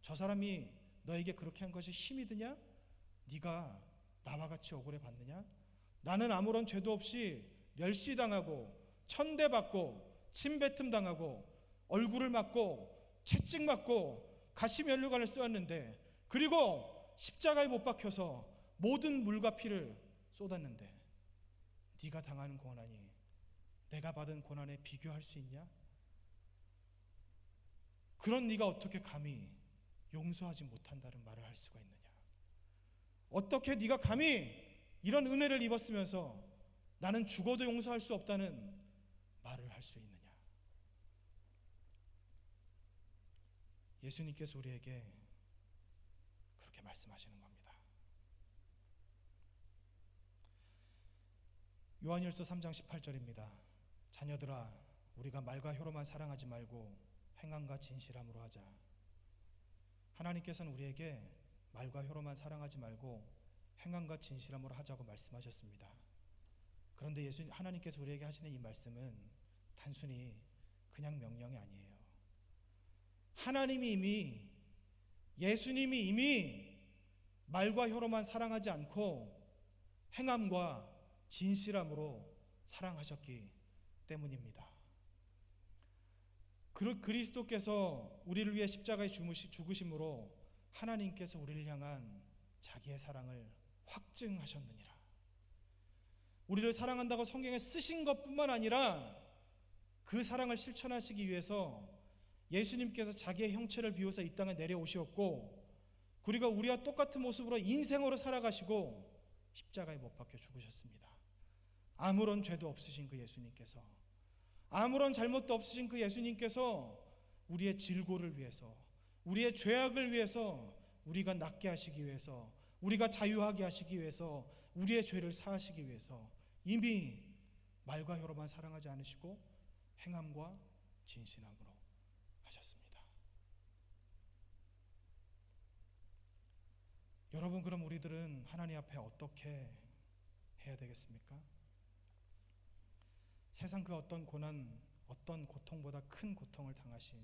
저 사람이 너에게 그렇게 한 것이 힘이 드냐? 네가 나와 같이 억울해 받느냐? 나는 아무런 죄도 없이 멸시당하고 천대받고 침뱉음 당하고 얼굴을 맞고 채찍 맞고 가시면류관을 쓰었는데 그리고 십자가에 못 박혀서 모든 물과 피를 쏟았는데 네가 당하는 고난이 내가 받은 고난에 비교할 수 있냐? 그런 네가 어떻게 감히 용서하지 못한다는 말을 할 수가 있느냐? 어떻게 네가 감히 이런 은혜를 입었으면서 나는 죽어도 용서할 수 없다는 말을 할 수 있느냐? 예수님께서 우리에게 그렇게 말씀하시는 겁니다. 요한일서 3장 18절입니다. 자녀들아 우리가 말과 혀로만 사랑하지 말고 행함과 진실함으로 하자. 하나님께서는 우리에게 말과 혀로만 사랑하지 말고 행함과 진실함으로 하자고 말씀하셨습니다. 그런데 하나님께서 우리에게 하시는 이 말씀은 단순히 그냥 명령이 아니에요. 하나님이 이미 예수님이 이미 말과 혀로만 사랑하지 않고 행함과 진실함으로 사랑하셨기 때문입니다. 그리스도께서 우리를 위해 십자가에 죽으심으로 하나님께서 우리를 향한 자기의 사랑을 확증하셨느니라. 우리를 사랑한다고 성경에 쓰신 것뿐만 아니라 그 사랑을 실천하시기 위해서 예수님께서 자기의 형체를 비워서 이 땅에 내려오셨고, 그리고 우리와 똑같은 모습으로 인생으로 살아가시고 십자가에 못 박혀 죽으셨습니다. 아무런 죄도 없으신 그 예수님께서, 아무런 잘못도 없으신 그 예수님께서 우리의 질고를 위해서, 우리의 죄악을 위해서, 우리가 낫게 하시기 위해서, 우리가 자유하게 하시기 위해서, 우리의 죄를 사하시기 위해서 이미 말과 혀로만 사랑하지 않으시고 행함과 진실함으로 하셨습니다. 여러분, 그럼 우리들은 하나님 앞에 어떻게 해야 되겠습니까? 세상 그 어떤 고난, 어떤 고통보다 큰 고통을 당하신,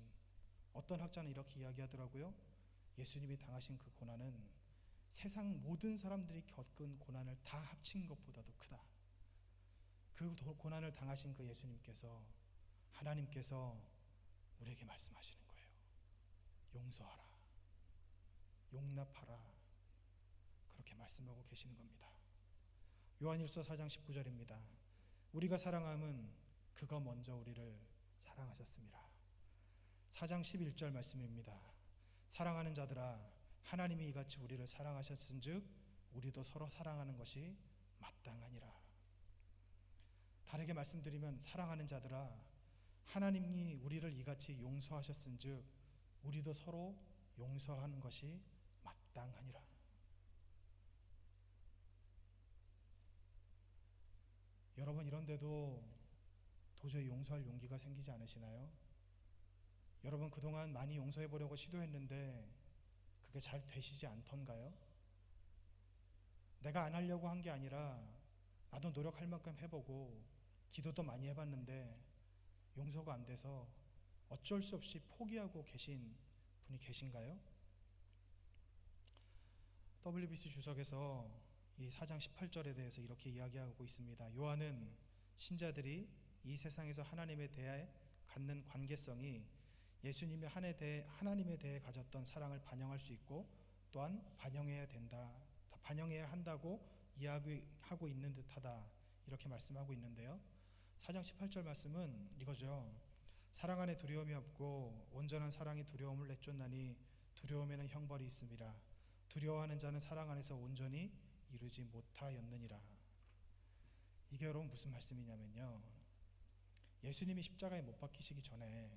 어떤 학자는 이렇게 이야기하더라고요. 예수님이 당하신 그 고난은 세상 모든 사람들이 겪은 고난을 다 합친 것보다도 크다. 그 고난을 당하신 그 예수님께서, 하나님께서 우리에게 말씀하시는 거예요. 용서하라, 용납하라, 그렇게 말씀하고 계시는 겁니다. 요한일서 4장 19절입니다. 우리가 사랑함은 그가 먼저 우리를 사랑하셨습니다. 4장 11절 말씀입니다. 사랑하는 자들아, 하나님이 이같이 우리를 사랑하셨은즉 우리도 서로 사랑하는 것이 마땅하니라. 다르게 말씀드리면, 사랑하는 자들아, 하나님이 우리를 이같이 용서하셨은즉 우리도 서로 용서하는 것이 마땅하니라. 여러분, 이런데도 도저히 용서할 용기가 생기지 않으시나요? 여러분, 그동안 많이 용서해 보려고 시도했는데 그게 잘 되시지 않던가요? 내가 안 하려고 한 게 아니라 나도 노력할 만큼 해보고 기도도 많이 해봤는데 용서가 안 돼서 어쩔 수 없이 포기하고 계신 분이 계신가요? WBC 주석에서 이 4장 18절에 대해서 이렇게 이야기하고 있습니다. 요한은 신자들이 이 세상에서 하나님에 대해 갖는 관계성이 예수님이 하나님에 대해 가졌던 사랑을 반영할 수 있고, 또한 반영해야 한다고 이야기하고 있는 듯하다, 이렇게 말씀하고 있는데요. 4장 18절 말씀은 이거죠. 사랑 안에 두려움이 없고 온전한 사랑이 두려움을 내쫓나니 두려움에는 형벌이 있음이라. 두려워하는 자는 사랑 안에서 온전히 이루지 못하였느니라. 이게 여러분 무슨 말씀이냐면요, 예수님이 십자가에 못 박히시기 전에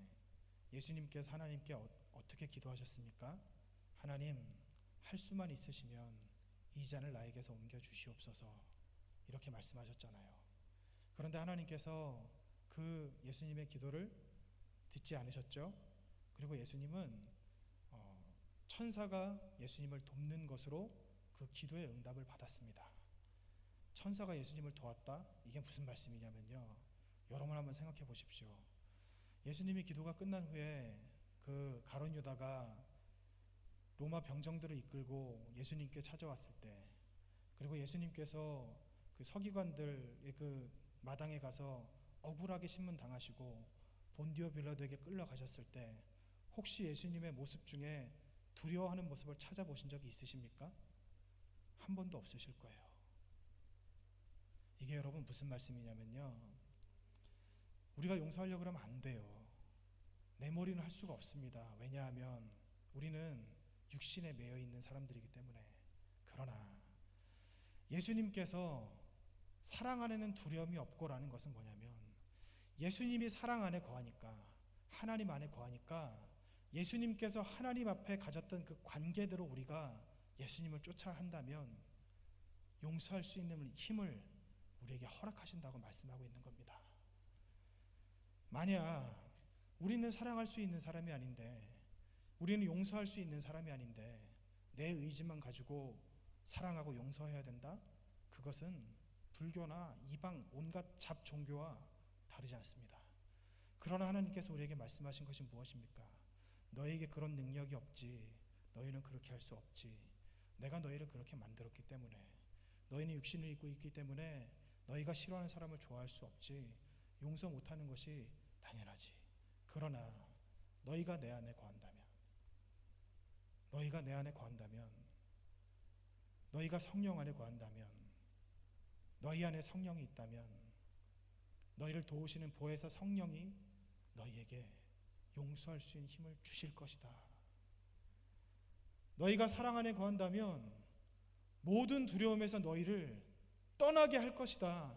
예수님께서 하나님께 어떻게 기도하셨습니까? 하나님, 할 수만 있으시면 이 잔을 나에게서 옮겨 주시옵소서, 이렇게 말씀하셨잖아요. 그런데 하나님께서 그 예수님의 기도를 듣지 않으셨죠? 그리고 예수님은 천사가 예수님을 돕는 것으로 그 기도의 응답을 받았습니다. 천사가 예수님을 도왔다? 이게 무슨 말씀이냐면요, 여러분 한번 생각해 보십시오. 예수님이 기도가 끝난 후에 그 가룟 유다가 로마 병정들을 이끌고 예수님께 찾아왔을 때, 그리고 예수님께서 그 서기관들의 그 마당에 가서 억울하게 신문 당하시고 본디오 빌라도에게 끌려가셨을 때 혹시 예수님의 모습 중에 두려워하는 모습을 찾아보신 적이 있으십니까? 한 번도 없으실 거예요. 이게 여러분 무슨 말씀이냐면요, 우리가 용서하려고 그러면 안 돼요. 내 머리는 할 수가 없습니다. 왜냐하면 우리는 육신에 매여 있는 사람들이기 때문에. 그러나 예수님께서 사랑 안에는 두려움이 없고라는 것은 뭐냐면, 예수님이 사랑 안에 거하니까, 하나님 안에 거하니까 예수님께서 하나님 앞에 가졌던 그 관계대로 우리가 예수님을 쫓아 한다면 용서할 수 있는 힘을 우리에게 허락하신다고 말씀하고 있는 겁니다. 만약 우리는 사랑할 수 있는 사람이 아닌데, 우리는 용서할 수 있는 사람이 아닌데 내 의지만 가지고 사랑하고 용서해야 된다? 그것은 불교나 이방 온갖 잡종교와 다르지 않습니다. 그러나 하나님께서 우리에게 말씀하신 것이 무엇입니까? 너에게 그런 능력이 없지, 너희는 그렇게 할 수 없지, 내가 너희를 그렇게 만들었기 때문에, 너희는 육신을 입고 있기 때문에 너희가 싫어하는 사람을 좋아할 수 없지, 용서 못하는 것이 당연하지. 그러나 너희가 내 안에 거한다면, 너희가 성령 안에 거한다면 너희 안에 성령이 있다면 너희를 도우시는 보혜사 성령이 너희에게 용서할 수 있는 힘을 주실 것이다. 너희가 사랑 안에 거한다면 모든 두려움에서 너희를 떠나게 할 것이다.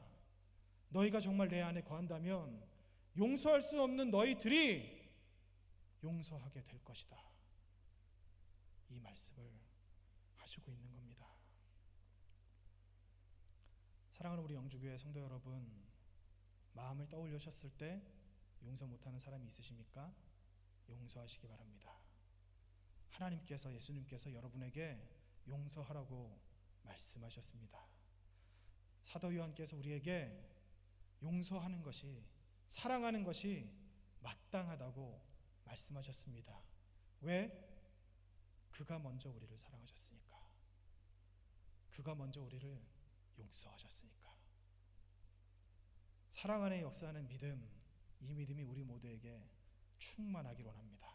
너희가 정말 내 안에 거한다면 용서할 수 없는 너희들이 용서하게 될 것이다. 이 말씀을 하시고 있는 겁니다. 사랑하는 우리 영주교회 성도 여러분, 마음을 떠올리셨을 때 용서 못하는 사람이 있으십니까? 용서하시기 바랍니다. 하나님께서, 예수님께서 여러분에게 용서하라고 말씀하셨습니다. 사도 요한께서 우리에게 용서하는 것이, 사랑하는 것이 마땅하다고 말씀하셨습니다. 왜? 그가 먼저 우리를 사랑하셨으니까. 그가 먼저 우리를 용서하셨으니까. 사랑 안에 역사하는 믿음, 이 믿음이 우리 모두에게 충만하기를 원합니다.